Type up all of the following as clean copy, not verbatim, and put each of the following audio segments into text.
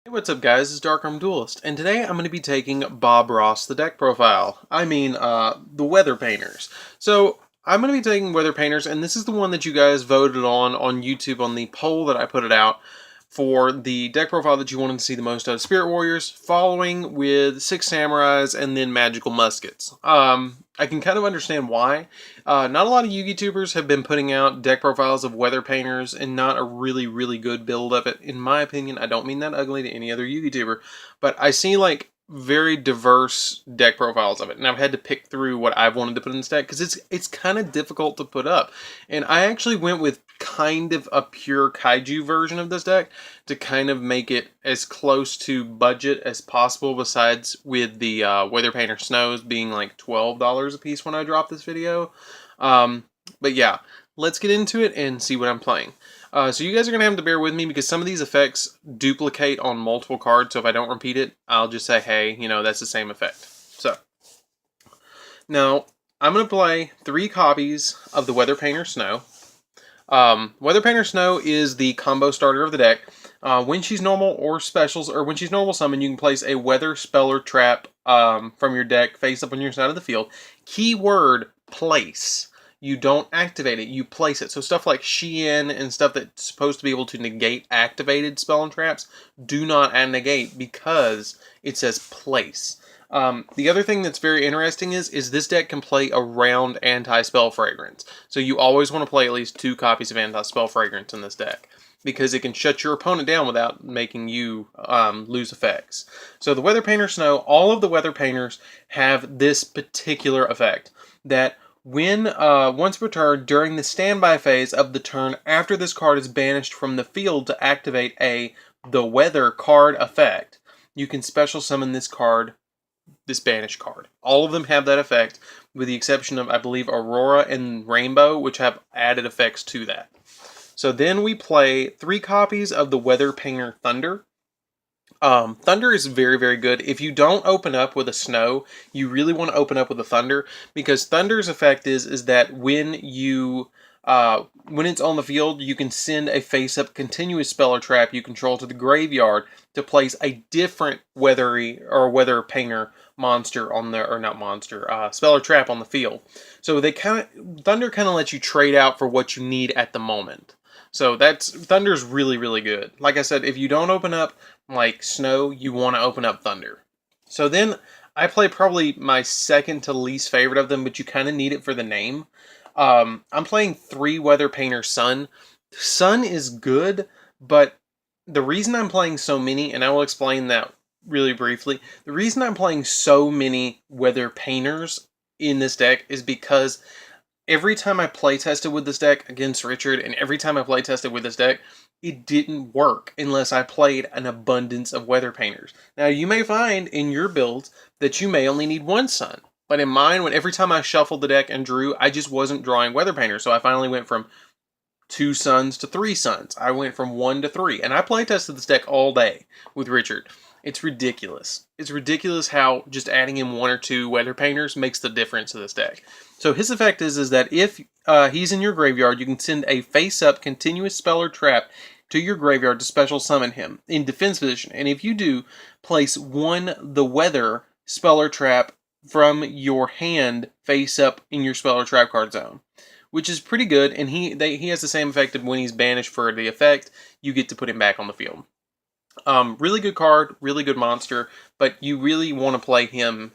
Hey, what's up guys, it's DarkArmedDuelist, and today I'm going to be taking Bob Ross, the deck profile. The weather painters. So, I'm going to be taking weather painters, and this is the one that you guys voted on YouTube on the poll that I put it out for the deck profile that you wanted to see the most out of Spirit Warriors, following with 6 Samurais and then Magical Muskets. I can kind of understand why. Not a lot of YouTubers have been putting out deck profiles of weather painters and not a really good build of it. In my opinion, I don't mean that ugly to any other YouTuber, but I see like very diverse deck profiles of it, and I've had to pick through what I've wanted to put in this deck because it's kind of difficult to put up. And I actually went with kind of a pure Kaiju version of this deck to kind of make it as close to budget as possible, besides with the Weather Painter Snows being like $12 a piece when I drop this video. But yeah, let's get into it and see what I'm playing. So you guys are going to have to bear with me because some of these effects duplicate on multiple cards, so if I don't repeat it, I'll just say, hey, that's the same effect. So, now, I'm going to play 3 copies of the Weather Painter Snow. Weather Painter Snow is the combo starter of the deck. When she's normal or specials, or when she's normal summon, you can place a Weather Spell or Trap from your deck face up on your side of the field. Keyword, place. You don't activate it, you place it. So stuff like Shein and stuff that's supposed to be able to negate activated spell and traps do not negate because it says place. The other thing that's very interesting is this deck can play around Anti-Spell Fragrance. So you always want to play at least 2 copies of Anti-Spell Fragrance in this deck, because it can shut your opponent down without making you lose effects. So the Weather Painter Snow, all of the Weather Painters have this particular effect, that when once per turn during the standby phase of the turn after this card is banished from the field to activate the Weather card effect, you can special summon this card, this banished card. All of them have that effect, with the exception of, I believe, Aurora and Rainbow, which have added effects to that. So then we play 3 copies of the Weather Painter Thunder. Thunder is very good. If you don't open up with a Snow, you really want to open up with a Thunder, because Thunder's effect is that when it's on the field, you can send a face-up continuous spell or trap you control to the graveyard to place a different Weather Painter monster on the, or not monster, spell or trap on the field. So Thunder kind of lets you trade out for what you need at the moment. So Thunder's really good. Like I said, if you don't open up like Snow, you want to open up Thunder. So then I play probably my second to least favorite of them, but you kind of need it for the name. I'm playing 3 Weather Painter Sun. Sun is good, but the reason I'm playing so many, and I will explain that really briefly, the reason I'm playing so many Weather Painters in this deck is because every time I playtested with this deck against Richard, and every time I playtested with this deck, it didn't work unless I played an abundance of Weather Painters. Now, you may find in your builds that you may only need 1 Sun. But in mine, every time I shuffled the deck and drew, I just wasn't drawing Weather Painters. So I finally went from 2 Suns to 3 Suns. I went from 1 to 3. And I playtested this deck all day with Richard. It's ridiculous. It's ridiculous how just adding in 1 or 2 Weather Painters makes the difference to this deck. So his effect is that if he's in your graveyard, you can send a face-up continuous spell or trap to your graveyard to special summon him in defense position. And if you do, place 1 the Weather spell or trap from your hand face up in your spell or trap card zone, which is pretty good. And he has the same effect of when he's banished for the effect, you get to put him back on the field. Really good card, really good monster, but you really want to play him,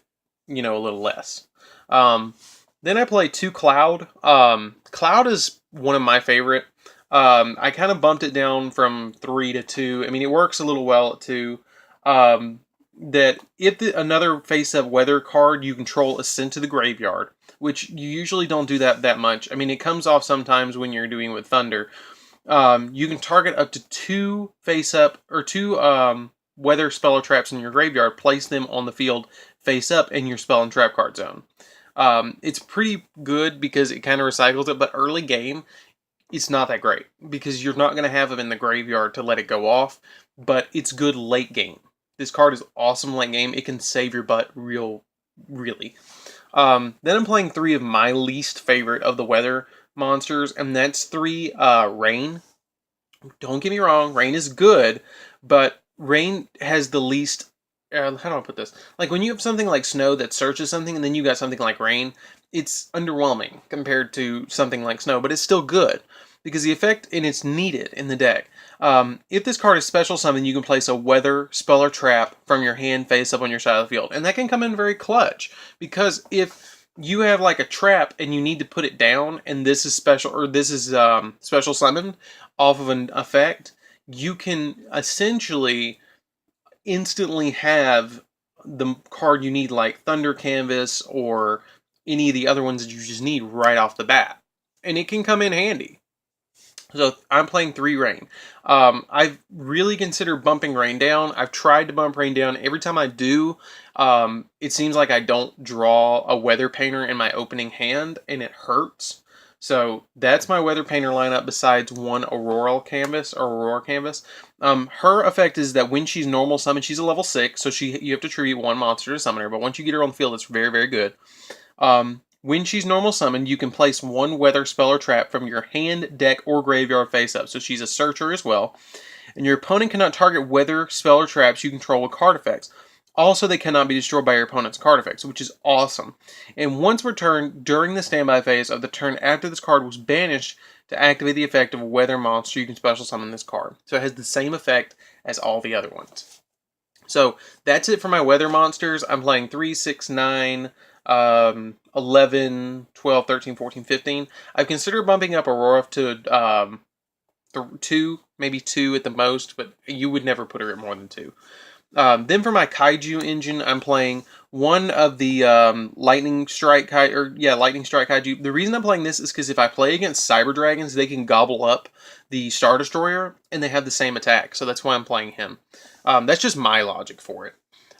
a little less. Then I play 2 Cloud. Cloud is one of my favorite. I kind of bumped it down from 3 to 2. I mean, it works a little well at 2. That if another face-up Weather card you control is sent to the graveyard, which you usually don't do that much. I mean, it comes off sometimes when you're doing with Thunder. You can target up to 2 face-up or 2 Weather spell or traps in your graveyard, place them on the field face up in your spell and trap card zone. It's pretty good because it kind of recycles it, but early game, it's not that great because you're not going to have them in the graveyard to let it go off, but it's good late game. This card is awesome late game. It can save your butt really. Then I'm playing 3 of my least favorite of the Weather monsters, and that's 3 Rain. Don't get me wrong, Rain is good, but Rain has the least. How do I put this? Like when you have something like snow that searches something, and then you got something like rain, it's underwhelming compared to something like snow, but it's still good because the effect and it's needed in the deck. If this card is special summon, you can place a weather spell or trap from your hand face up on your side of the field, and that can come in very clutch because if you have like a trap and you need to put it down, and this is special or this is special summon off of an effect, you can essentially instantly have the card you need, like Thunder Canvas or any of the other ones that you just need right off the bat. And it can come in handy. So I'm playing 3 Rain. I've really considered bumping Rain down. I've tried to bump Rain down. Every time I do, it seems like I don't draw a Weather Painter in my opening hand, and it hurts. So that's my Weather Painter lineup besides one Aurora Canvas. Her effect is that when she's normal summoned, she's a level 6, so you have to tribute 1 monster to summon her, but once you get her on the field, it's very, very good. When she's normal summoned, you can place 1 weather spell or trap from your hand, deck, or graveyard face up. So she's a searcher as well. And your opponent cannot target weather spell or traps you control with card effects. Also, they cannot be destroyed by your opponent's card effects, which is awesome. And once returned during the standby phase of the turn after this card was banished to activate the effect of a weather monster, you can special summon this card. So it has the same effect as all the other ones. So that's it for my weather monsters. I'm playing 3, 6, 9, 11, 12, 13, 14, 15. I've considered bumping up Aurora to 2, maybe 2 at the most, but you would never put her at more than 2. Then for my Kaiju engine, I'm playing one of the Lightning Strike Kaiju. The reason I'm playing this is because if I play against Cyber Dragons, they can gobble up the Star Destroyer, and they have the same attack, so that's why I'm playing him. That's just my logic for it.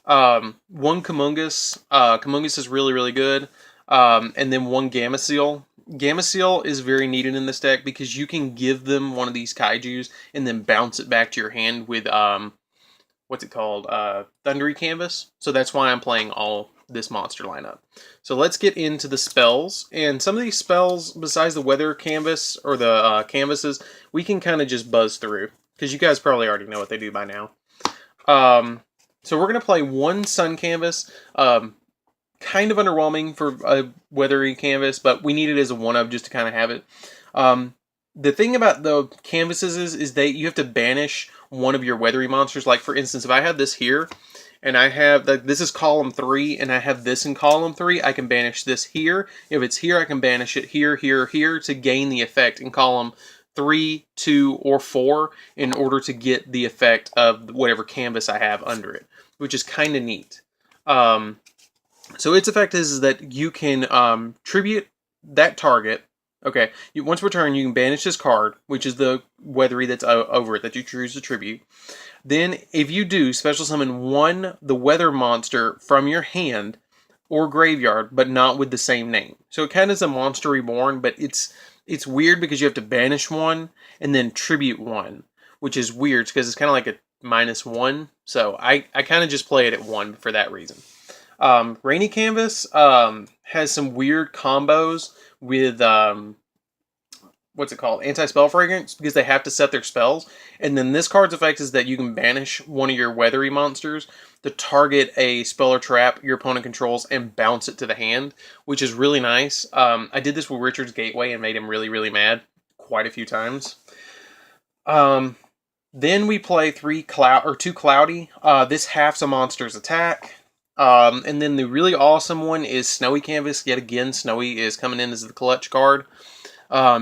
1 Kumungus. Kumungus is really, really good. And then 1 Gamma Seal. Gamma Seal is very needed in this deck because you can give them one of these Kaijus and then bounce it back to your hand with, what's it called? Thundery Canvas. So that's why I'm playing all this monster lineup. So let's get into the spells. And some of these spells, besides the weather canvas or the canvases, we can kind of just buzz through because you guys probably already know what they do by now. So we're going to play 1 sun canvas. Kind of underwhelming for a weathery canvas, but we need it as a 1-of just to kind of have it. The thing about the canvases is that you have to banish one of your weathery monsters. Like, for instance, if I have this here, and I have, this is column 3, and I have this in column 3, I can banish this here. If it's here, I can banish it here, here, here to gain the effect in column 3, 2, or 4 in order to get the effect of whatever canvas I have under it, which is kind of neat. So its effect is that you can tribute that target. Okay, once per turn, you can banish this card, which is the weathery that's over it that you choose to tribute. Then, if you do, special summon the weather monster from your hand or graveyard, but not with the same name. So it kind of is a Monster Reborn, but it's weird because you have to banish 1 and then tribute 1, which is weird because it's kind of like a -1. So I kind of just play it at 1 for that reason. Rainy Canvas has some weird combos with what's it called? Anti-spell fragrance, because they have to set their spells. And then this card's effect is that you can banish one of your weathery monsters to target a spell or trap your opponent controls and bounce it to the hand, which is really nice. I did this with Richard's Gateway and made him really, really mad quite a few times. Then we play 2 Cloudy. This halves a monster's attack. And then the really awesome one is Snowy Canvas. Yet again, Snowy is coming in as the clutch card.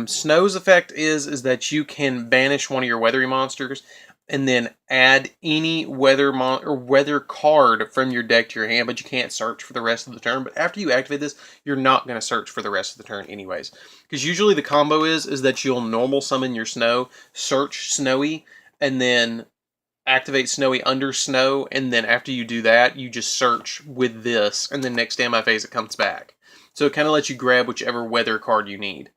Snow's effect is that you can banish one of your weathery monsters and then add any weather card from your deck to your hand, but you can't search for the rest of the turn. But after you activate this, you're not going to search for the rest of the turn anyways. Because usually the combo is that you'll normal summon your Snow, search Snowy, and then activate Snowy under Snow, and then after you do that, you just search with this, and then next standby phase it comes back. So it kind of lets you grab whichever weather card you need.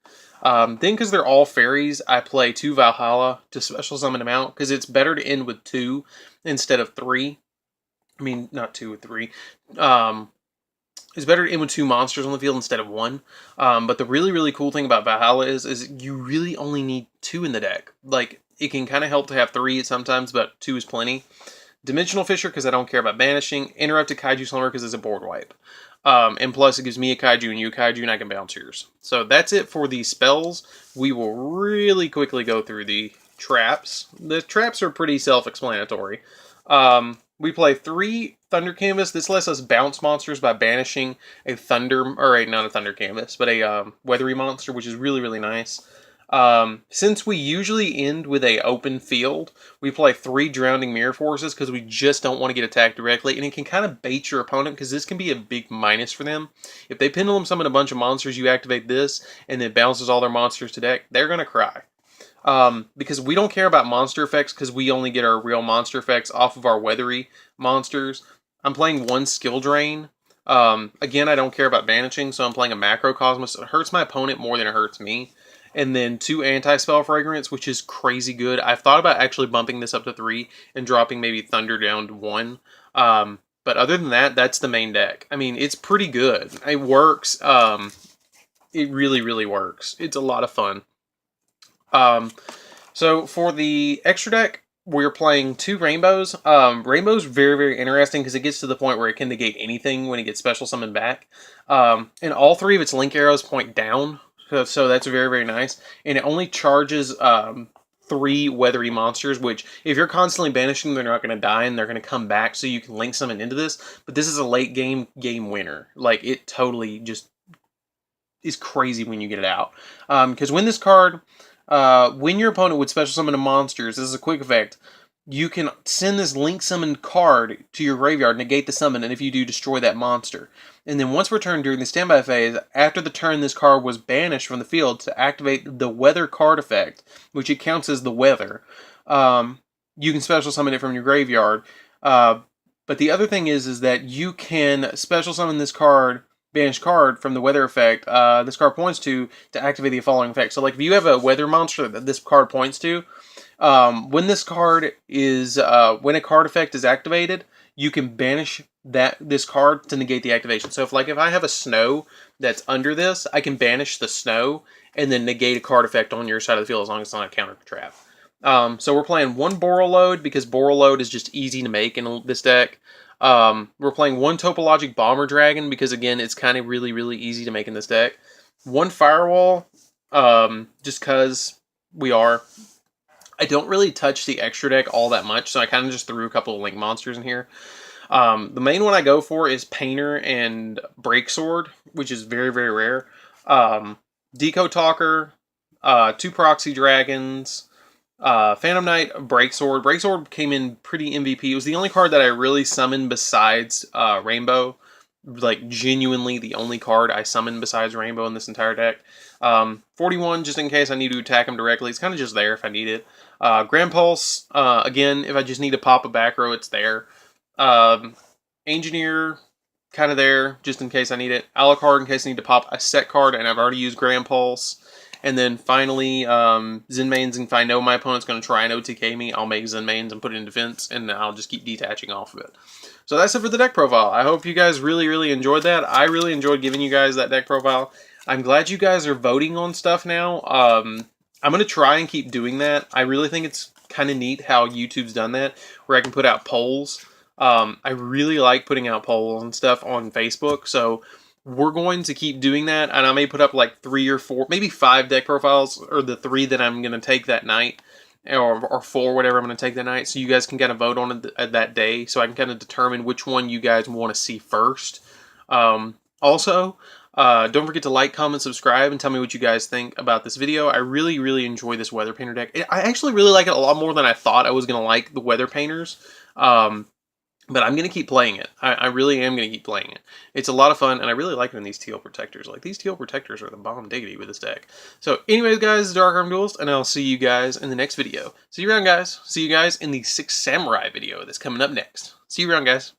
Then, because they're all fairies, I play 2 Valhalla to special summon them out, because it's better to end with 2 instead of 3. I mean, not 2 with 3. It's better to end with 2 monsters on the field instead of 1. But the really, really cool thing about Valhalla is you really only need 2 in the deck. Like, it can kind of help to have 3 sometimes, but 2 is plenty. Dimensional Fisher because I don't care about banishing. Interrupted Kaiju Slumber because it's a board wipe. And plus, it gives me a Kaiju and you a Kaiju, and I can bounce yours. So that's it for the spells. We will really quickly go through the traps. The traps are pretty self-explanatory. We play 3 Thunder Canvas. This lets us bounce monsters by banishing a Thunder, or not a Thunder Canvas, but a Weathery monster, which is really, really nice. Since we usually end with a open field, we play 3 Drowning Mirror Forces because we just don't want to get attacked directly, and it can kind of bait your opponent because this can be a big minus for them. If they Pendulum Summon a bunch of monsters, you activate this, and it bounces all their monsters to deck, they're going to cry. Because we don't care about monster effects because we only get our real monster effects off of our Weathery monsters. I'm playing 1 Skill Drain. Again, I don't care about banishing, so I'm playing a Macrocosmos. It hurts my opponent more than it hurts me. And then 2 Anti-Spell Fragrance, which is crazy good. I've thought about actually bumping this up to 3 and dropping maybe Thunder down to 1. But other than that, that's the main deck. I mean, it's pretty good. It works. It really, really works. It's a lot of fun. So for the extra deck, we're playing 2 Rainbows. Rainbow's very, very interesting because it gets to the point where it can negate anything when it gets special summoned back. And all 3 of its link arrows point down. So that's very, very nice. And it only charges 3 Weathery monsters, which if you're constantly banishing them, they're not going to die and they're going to come back, so you can link summon into this. But this is a late game winner. Like, it totally just is crazy when you get it out. Because when this card, when your opponent would special summon a monsters, this is a quick effect, you can send this link summoned card to your graveyard, negate the summon, and if you do, destroy that monster. And then once returned during the standby phase, after the turn this card was banished from the field to activate the weather card effect, which it counts as the weather, you can special summon it from your graveyard. But the other thing is that you can special summon this card, banished card, from the weather effect this card points to activate the following effect. So like if you have a weather monster that this card points to, when this card is, when a card effect is activated, you can banish this card to negate the activation. So if I have a snow that's under this, I can banish the snow and then negate a card effect on your side of the field as long as it's not a counter trap. So we're playing 1 Borreload because Borreload is just easy to make in this deck. We're playing 1 Topologic Bomber Dragon because again, it's kind of really, really easy to make in this deck. 1 Firewall, just because we are. I don't really touch the extra deck all that much, so I kind of just threw a couple of link monsters in here. The main one I go for is Painter and Breaksword, which is very, very rare. Deco Talker, 2 Proxy Dragons, Phantom Knight, Breaksword. Breaksword came in pretty MVP. It was the only card that I really summoned besides Rainbow. Like, genuinely the only card I summoned besides Rainbow in this entire deck. 41, just in case I need to attack him directly. It's kind of just there if I need it. Grand Pulse, again, if I just need to pop a back row, it's there. Engineer, kind of there, just in case I need it. Alucard, in case I need to pop a set card, and I've already used Grand Pulse. And then finally, Zenmaines, if I know my opponent's going to try and OTK me, I'll make Zenmaines and put it in defense, and I'll just keep detaching off of it. So that's it for the deck profile. I hope you guys really, really enjoyed that. I really enjoyed giving you guys that deck profile. I'm glad you guys are voting on stuff now. I'm going to try and keep doing that. I really think it's kind of neat how YouTube's done that, where I can put out polls. I really like putting out polls and stuff on Facebook, so we're going to keep doing that, and I may put up like 3 or 4, maybe 5 deck profiles, or the 3 that I'm going to take that night, or 4, whatever I'm going to take that night, so you guys can kind of vote on it that day, so I can kind of determine which one you guys want to see first. Also, don't forget to like, comment, subscribe, and tell me what you guys think about this video. I really, really enjoy this Weather Painter deck. I actually really like it a lot more than I thought I was going to like the Weather Painters. But I'm going to keep playing it. I really am going to keep playing it. It's a lot of fun, and I really like it in these teal protectors. Like, these teal protectors are the bomb diggity with this deck. So, anyways, guys, DarkArmedDuelist, and I'll see you guys in the next video. See you around, guys. See you guys in the 6 Samurai video that's coming up next. See you around, guys.